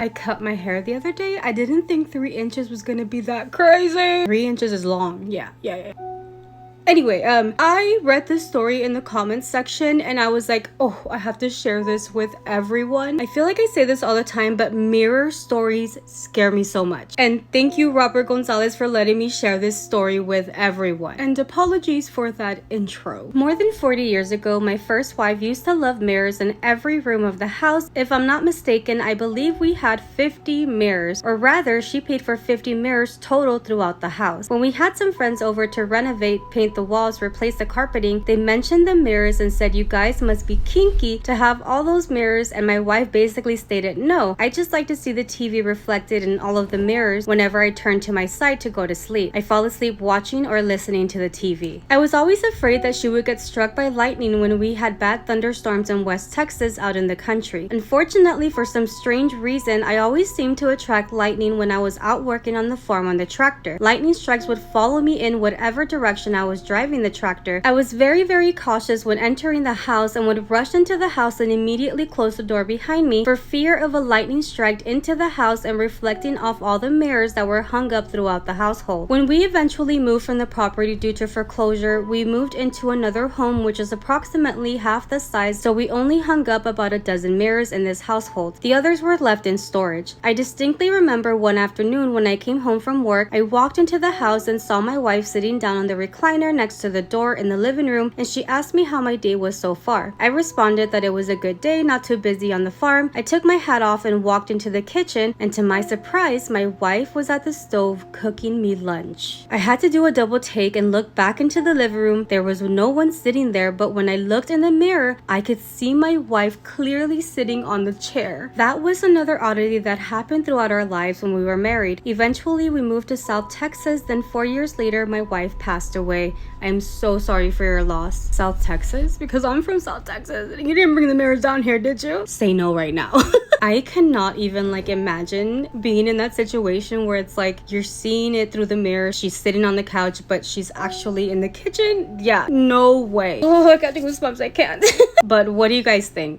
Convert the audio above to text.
I cut my hair the other day. I didn't think 3 inches was gonna be that crazy. 3 inches is long. Yeah. Anyway, I read this story in the comments section and I was like, oh, I have to share this with everyone. I feel like I say this all the time, but mirror stories scare me so much. And thank you, Robert Gonzalez, for letting me share this story with everyone. And apologies for that intro. More than 40 years ago, my first wife used to love mirrors in every room of the house. If I'm not mistaken, I believe we had 50 mirrors, or rather, she paid for 50 mirrors total throughout the house. When we had some friends over to renovate, paint the walls, replace the carpeting, they mentioned the mirrors and said, you guys must be kinky to have all those mirrors, and my wife basically stated, no, I just like to see the TV reflected in all of the mirrors whenever I turn to my side to go to sleep. I fall asleep watching or listening to the TV. I was always afraid that she would get struck by lightning when we had bad thunderstorms in West Texas out in the country. Unfortunately, for some strange reason, I always seemed to attract lightning when I was out working on the farm on the tractor. Lightning strikes would follow me in whatever direction I was driving the tractor. I was very cautious when entering the house and would rush into the house and immediately close the door behind me for fear of a lightning strike into the house and reflecting off all the mirrors that were hung up throughout the household. When we eventually moved from the property due to foreclosure, we moved into another home which is approximately half the size, so we only hung up about a dozen mirrors in this household. The others were left in storage. I distinctly remember one afternoon when I came home from work, I walked into the house and saw my wife sitting down on the recliner next to the door in the living room, and she asked me how my day was so far. I responded that it was a good day, not too busy on the farm. I took my hat off and walked into the kitchen, and to my surprise, my wife was at the stove cooking me lunch. I had to do a double take and look back into the living room. There was no one sitting there, but when I looked in the mirror, I could see my wife clearly sitting on the chair. That was another oddity that happened throughout our lives when we were married. Eventually, we moved to South Texas, then 4 years later, my wife passed away. I'm so sorry for your loss. South Texas? Because I'm from South Texas. You didn't bring the mirrors down here, did you? Say no right now. I cannot even imagine being in that situation where it's like you're seeing it through the mirror. She's sitting on the couch, but she's actually in the kitchen. Yeah, no way. Oh, I got the goosebumps. I can't. But what do you guys think?